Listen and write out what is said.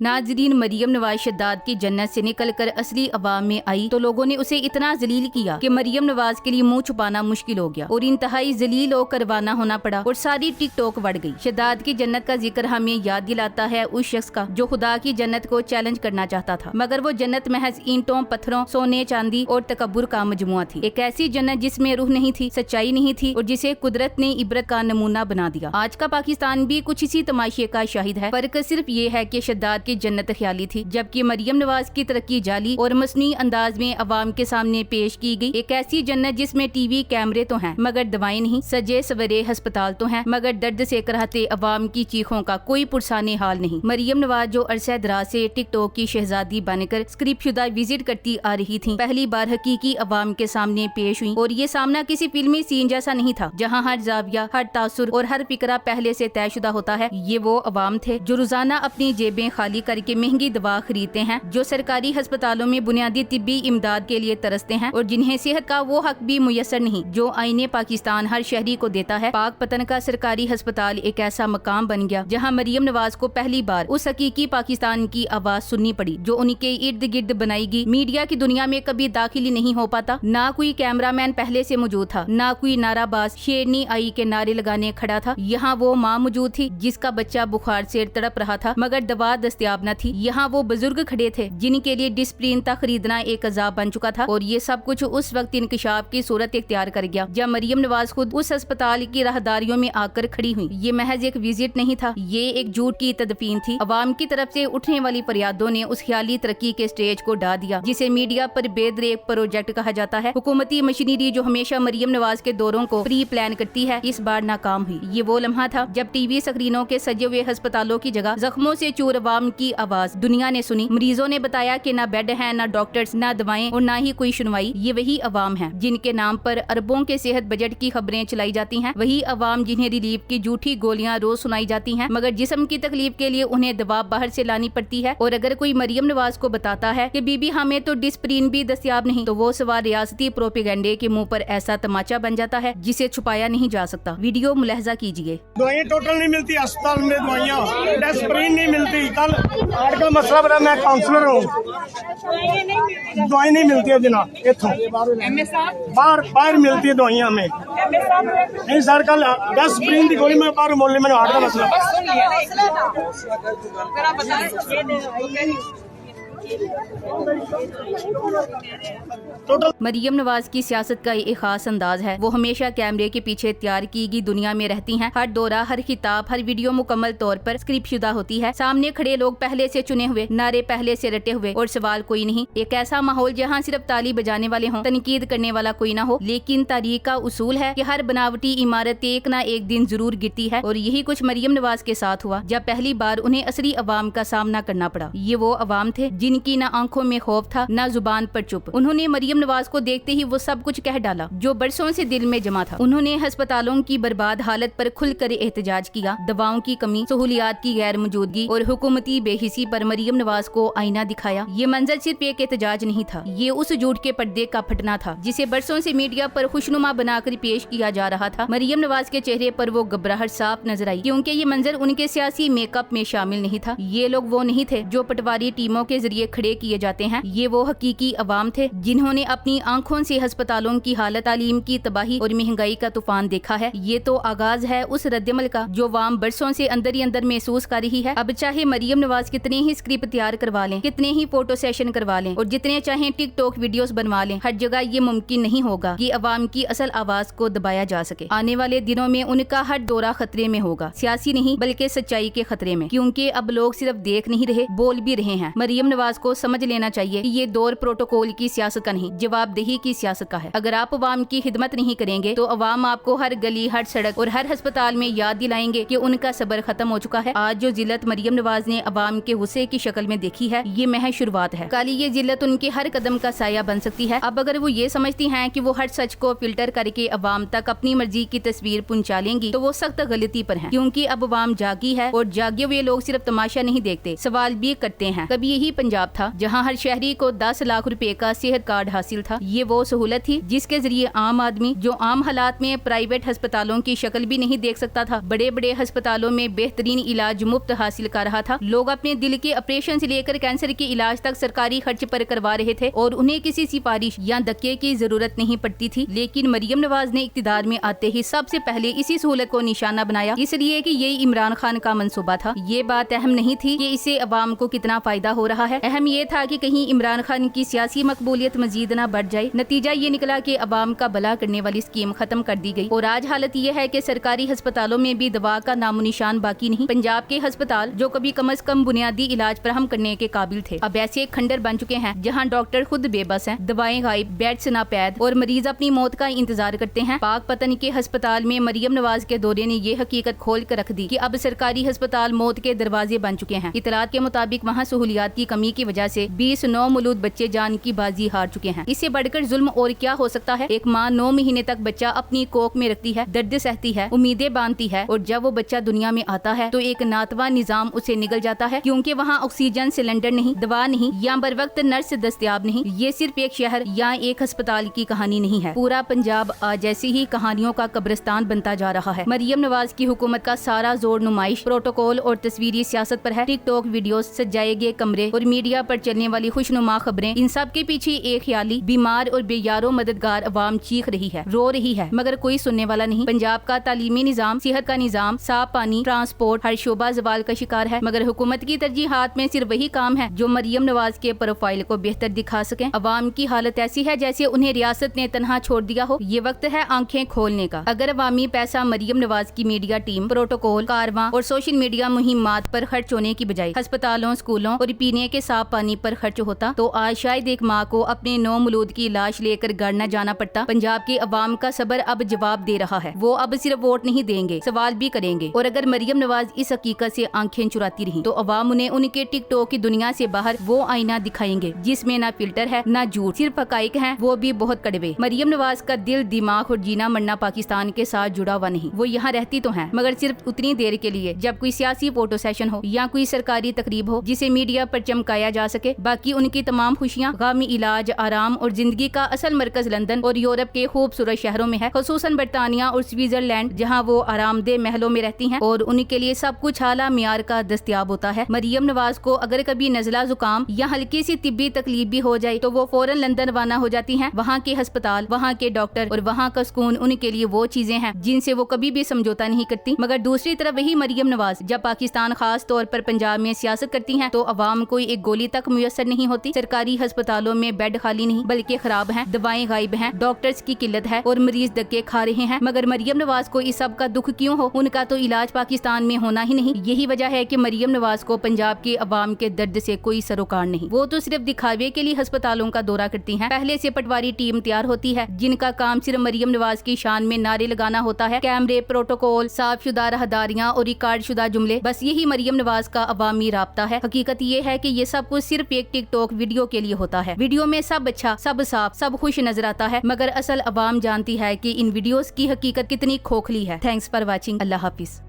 नाज़रीन, मरियम नवाज शद्दाद की जन्नत से निकल कर असली अवाम में आई तो लोगों ने उसे इतना जलील किया कि मरियम नवाज के लिए मुंह छुपाना मुश्किल हो गया और इंतहाई जलील और करवाना होना पड़ा और सारी टिक टॉक बढ़ गई। शद्दाद की जन्नत का जिक्र हमें याद दिलाता है उस शख्स का जो खुदा की जन्नत को चैलेंज करना चाहता था, मगर वो जन्नत महज ईंटों, पत्थरों, सोने, चांदी और तकब्बुर का मजमुआ थी। एक ऐसी जन्नत जिसमें रूह नहीं थी, सच्चाई नहीं थी और जिसे कुदरत ने इबरत का नमूना बना दिया। आज का पाकिस्तान भी कुछ इसी तमाशे का शाहिद है। फर्क सिर्फ ये है कि शद्दाद की जन्नत ख्याली थी, जबकि मरियम नवाज की तरक्की जाली और मसनी अंदाज में अवाम के सामने पेश की गई। एक ऐसी जन्नत जिसमें टीवी कैमरे तो हैं मगर दवाएं नहीं, सजे सवरे अस्पताल तो हैं मगर दर्द से कराहते अवाम की चीखों का कोई पुरसाने हाल नहीं। मरियम नवाज जो अरसे दराज से टिकटॉक की शहजादी बनकर स्क्रिप्ट शुदा विजिट करती आ रही थी, पहली बार हकीकी अवाम के सामने पेश हुई और ये सामना किसी फिल्मी सीन जैसा नहीं था जहाँ हर जाविया, हर तासुर और हर फिक्रा पहले से तयशुदा होता है। ये वो अवाम थे जो रोजाना अपनी जेबें खाली करके महंगी दवा खरीदते हैं, जो सरकारी अस्पतालों में बुनियादी तिब्बी इमदाद के लिए तरसते हैं और जिन्हें सेहत का वो हक भी मुयसर नहीं जो आईने पाकिस्तान हर शहरी को देता है। पाक पतन का सरकारी अस्पताल एक ऐसा मकाम बन गया जहां मरियम नवाज को पहली बार उस हकीकी पाकिस्तान की आवाज सुननी पड़ी जो उनके इर्द गिर्द बनाई गई। मीडिया की दुनिया में कभी दाखिल नहीं हो पाता, ना कोई कैमरामैन पहले से मौजूद था, ना कोई नाराबाज शेरनी आई के नारे लगाने खड़ा था। यहाँ वो माँ मौजूद थी जिसका बच्चा बुखार से तड़प रहा था मगर दवा दस्तयाब न थी। यहाँ वो बुजुर्ग खड़े थे जिनके लिए डिस्प्रिन तक खरीदना एक अजाब बन चुका था और ये सब कुछ उस वक्त इंकशाफ की सूरत इख्तियार कर गया जब मरियम नवाज खुद उस अस्पताल की राहदारियों में आकर खड़ी हुई। ये महज एक विजिट नहीं था, ये एक झूठ की तदफीन थी। अवाम की तरफ से उठने वाली फरियादों ने उस ख्याली तरक्की के स्टेज को ढा दिया जिसे मीडिया पर बेदरेक प्रोजेक्ट कहा जाता है। हुकूमती मशीनरी जो हमेशा मरियम नवाज के दौरों को प्री प्लान करती है, इस बार नाकाम हुई। ये वो लम्हा था जब टीवी स्क्रीनों के सजे हुए अस्पतालों की जगह जख्मों से चूर अवाम की आवाज दुनिया ने सुनी। मरीजों ने बताया कि ना बेड है, ना डॉक्टर्स, ना दवाएं और ना ही कोई सुनवाई। ये वही अवाम है जिनके नाम पर अरबों के सेहत बजट की खबरें चलाई जाती हैं, वही अवाम जिन्हें रिलीफ की झूठी गोलियां रोज सुनाई जाती हैं मगर जिस्म की तकलीफ के लिए उन्हें दवा बाहर से लानी पड़ती है। और अगर कोई मरियम नवाज को बताता है कि बीबी हमें तो डिस्प्रिन भी दस्तयाब नहीं, तो वो सवार रियासती प्रोपेगेंडे के मुंह पर ऐसा तमाचा बन जाता है जिसे छुपाया नहीं जा सकता। वीडियो मुलाहजा कीजिए। दवाइयाँ टोटल नहीं मिलती अस्पताल में, दवाइयाँ डिस्प्रिन नहीं मिलती। कल आज का मसला बड़ा, मैं काउंसलर हूँ, दवाई नहीं मिलती है जनाब, इथों बाहर मिलती है दवाइयाँ हमें नहीं सर। कल 10 स्प्रिन की गोली मैं बाहर मोहल्ले में हार्ट का मसला मरियम नवाज की सियासत का एक खास अंदाज है, वो हमेशा कैमरे के पीछे तैयार की गई दुनिया में रहती हैं। हर दौरा, हर खिताब, हर वीडियो मुकम्मल तौर पर स्क्रिप्ट शुदा होती है। सामने खड़े लोग पहले से चुने हुए, नारे पहले से रटे हुए और सवाल कोई नहीं। एक ऐसा माहौल जहाँ सिर्फ ताली बजाने वाले हों, तनकीद करने वाला कोई ना हो। लेकिन तारीख का उसूल है कि हर बनावटी इमारत एक ना एक दिन जरूर गिरती है और यही कुछ मरियम नवाज के साथ हुआ जब पहली बार उन्हें असली अवाम का सामना करना पड़ा। ये वो अवाम थे जिनकी ना आंखों में खौफ था, ना जुबान पर चुप। उन्होंने मरियम नवाज को देखते ही वो सब कुछ कह डाला जो बरसों से दिल में जमा था। उन्होंने अस्पतालों की बर्बाद हालत पर खुलकर एहतजाज किया, दवाओं की कमी, सहूलियात की गैर मौजूदगी और हुकूमती बेहिसी पर मरियम नवाज को आईना दिखाया। ये मंजर सिर्फ एक एहतजाज नहीं था, ये उस झूठ के पर्दे का फटना था जिसे बरसों से मीडिया पर खुशनुमा बनाकर पेश किया जा रहा था। मरियम नवाज के चेहरे पर वो घबराहट साफ नजर आई क्योंकि ये मंजर उनके सियासी मेकअप में शामिल नहीं था। ये लोग वो नहीं थे जो पटवारी टीमों के जरिए खड़े किए जाते हैं। ये वो हकीकी अवाम थे जिन्होंने अपनी आंखों से अस्पतालों की हालत, तालीम की तबाही और महंगाई का तूफान देखा है। ये तो आगाज है उस रद्दमल का जो अवाम बरसों से अंदर ही अंदर महसूस कर रही है। अब चाहे मरियम नवाज कितने ही स्क्रिप्ट तैयार करवा लें, कितने ही फोटो सेशन करवा लें और जितने चाहे टिकटॉक वीडियोस बनवा लें, हर जगह ये मुमकिन नहीं होगा कि अवाम की असल आवाज को दबाया जा सके। आने वाले दिनों में उनका हर दौरा खतरे में होगा, सियासी नहीं बल्कि सच्चाई के खतरे में, क्योंकि अब लोग सिर्फ देख नहीं रहे, बोल भी रहे हैं। मरियम नवाज को समझ लेना चाहिए कि ये दौर प्रोटोकॉल की सियासत का नहीं, जवाबदेही की सियासत का है। अगर आप अवाम की खिदमत नहीं करेंगे तो अवाम आपको हर गली, हर सड़क और हर अस्पताल में याद दिलाएंगे कि उनका सब्र खत्म हो चुका है। आज जो जिल्लत मरियम नवाज ने अवाम के गुस्से की शक्ल में देखी है, ये महज शुरुआत है। कल ये जिल्लत उनके हर कदम का साया बन सकती है। अब अगर वो ये समझती हैं कि वो हर सच को फिल्टर करके अवाम तक अपनी मर्जी की तस्वीर पहुंचा लेंगी तो वो सख्त गलती पर है, क्योंकि अब अवाम जागी है और जागे हुए लोग सिर्फ तमाशा नहीं देखते, सवाल भी करते हैं। कभी यही पंजाब पंजाब था, जहाँ हर शहरी को 10 लाख रुपए का सेहत कार्ड हासिल था। ये वो सहूलत थी जिसके जरिए आम आदमी जो आम हालात में प्राइवेट अस्पतालों की शक्ल भी नहीं देख सकता था, बड़े बड़े अस्पतालों में बेहतरीन इलाज मुफ्त हासिल कर रहा था। लोग अपने दिल के ऑपरेशन से लेकर कैंसर के इलाज तक सरकारी खर्च पर करवा रहे थे और उन्हें किसी सिफारिश या धक्के की जरूरत नहीं पड़ती थी। लेकिन मरियम नवाज ने इक्तिदार में आते ही सबसे पहले इसी सहूलत को निशाना बनाया, इसलिए कि ये इमरान खान का मंसूबा था। ये बात अहम नहीं थी कि इससे अवाम को कितना फायदा हो रहा है, अहम ये था कि कहीं इमरान खान की सियासी मकबूलियत मजीद न बढ़ जाए। नतीजा ये निकला कि अवाम का भला करने वाली स्कीम खत्म कर दी गई और आज हालत ये है कि सरकारी अस्पतालों में भी दवा का नामो निशान बाकी नहीं। पंजाब के अस्पताल जो कभी कम से कम बुनियादी इलाज फराहम करने के काबिल थे, अब ऐसे खंडर बन चुके हैं जहां डॉक्टर खुद बेबस हैं, दवाएं गायब, बेड्स नापैद और मरीज अपनी मौत का इंतजार करते हैं। पाक पतन के अस्पताल में मरियम नवाज के दौरे ने ये हकीकत खोल कर रख दी कि अब सरकारी अस्पताल मौत के दरवाजे बन चुके हैं। इतलात के मुताबिक वहाँ सहूलियात की कमी की वजह से 20 नौमौलूद बच्चे जान की बाजी हार चुके हैं। इससे बढ़कर जुल्म और क्या हो सकता है। एक माँ 9 महीने तक बच्चा अपनी कोख में रखती है, दर्द सहती है, उम्मीदें बांधती है और जब वो बच्चा दुनिया में आता है तो एक नातवा निजाम उसे निगल जाता है, क्योंकि वहाँ ऑक्सीजन सिलेंडर नहीं, दवा नहीं या बर वक्त नर्स दस्तयाब नहीं। ये सिर्फ एक शहर या एक अस्पताल की कहानी नहीं है, पूरा पंजाब आज ऐसी ही कहानियों का कब्रिस्तान बनता जा रहा है। मरियम नवाज की हुकूमत का सारा जोर नुमाइश, प्रोटोकॉल और तस्वीरी सियासत पर है। टिकटॉक वीडियो, सजाए गए कमरे और मीडिया पर चलने वाली खुशनुमा खबरें, इन सब के पीछे एक ख्याली, बीमार और बेयारो मददगार अवाम चीख रही है, रो रही है, मगर कोई सुनने वाला नहीं। पंजाब का तालीमी निजाम, सेहत का निजाम, साफ पानी, ट्रांसपोर्ट, हर शोबा जवाल का शिकार है, मगर हुकूमत की तरजीहात में सिर्फ वही काम है जो मरियम नवाज के प्रोफाइल को बेहतर दिखा सके। अवाम की हालत ऐसी है जैसे उन्हें रियासत ने तनहा छोड़ दिया हो। ये वक्त है आंखें खोलने का। अगर अवामी पैसा मरियम नवाज की मीडिया टीम, प्रोटोकॉल, कारवां और सोशल मीडिया मुहिमात पर खर्च होने की बजाय अस्पतालों, स्कूलों और पीने के साफ पानी पर खर्च होता तो आज शायद एक माँ को अपने नौमौलूद की लाश लेकर घर न जाना पड़ता। पंजाब के अवाम का सब्र अब जवाब दे रहा है। वो अब सिर्फ वोट नहीं देंगे, सवाल भी करेंगे। और अगर मरियम नवाज इस हकीकत से आंखें चुराती रही तो अवाम उन्हें उनके टिकटॉक की दुनिया से बाहर वो आईना दिखाएंगे जिसमें ना फिल्टर है ना झूठ, सिर्फ हकाइक हैं, वो भी बहुत कड़वे। मरियम नवाज का दिल, दिमाग और जीना मरना पाकिस्तान के साथ जुड़ा हुआ नहीं। वो यहाँ रहती तो हैं, मगर सिर्फ उतनी देर के लिए जब कोई सियासी फोटो सेशन हो या कोई सरकारी तकरीब हो जिसे मीडिया पर चमकाया जा सके। बाकी उनकी तमाम खुशियाँ, गामी इलाज, आराम और जिंदगी का असल मरकज लंदन और यूरोप के खूबसूरत शहरों में है, खसूसन बरतानिया और स्विट्जरलैंड, जहाँ वो आरामदेह महलों में रहती हैं और उनके लिए सब कुछ आला मियार का दस्तयाब होता है। मरियम नवाज को अगर कभी नजला, जुकाम या हल्की सी तिब्बी तकलीफ भी हो जाए तो वो फौरन लंदन रवाना हो जाती हैं। वहाँ के अस्पताल, वहाँ के डॉक्टर और वहाँ का सुकून उनके लिए वो चीजें हैं जिनसे वो कभी भी समझौता नहीं करती। मगर दूसरी तरफ वही मरियम नवाज जब पाकिस्तान, खास तौर पर पंजाब में सियासत करती हैं तो अवाम को एक गोली तक मुयसर नहीं होती। सरकारी अस्पतालों में बेड खाली नहीं बल्कि खराब हैं, दवाएं गायब हैं, डॉक्टर्स की किल्लत है और मरीज धक्के खा रहे हैं। मगर मरियम नवाज को इस सब का दुख क्यों हो? उनका तो इलाज पाकिस्तान में होना ही नहीं। यही वजह है कि मरियम नवाज को पंजाब के अवाम के दर्द से कोई सरोकार नहीं। वो तो सिर्फ दिखावे के लिए अस्पतालों का दौरा करती हैं। पहले से पटवारी टीम तैयार होती है जिनका काम सिर्फ मरियम नवाज की शान में नारे लगाना होता है। कैमरे, प्रोटोकॉल, साफ शुदा राहदारियां और रिकॉर्ड शुदा जुमले, बस यही मरियम नवाज का अवामी राब्ता है। हकीकत ये है कि ये सब कुछ सिर्फ एक टिकटॉक वीडियो के लिए होता है। वीडियो में सब अच्छा, सब साफ, सब खुश नजर आता है, मगर असल अवाम जानती है कि इन वीडियोस की हकीकत कितनी खोखली है। Thanks for watching. Allah Hafiz.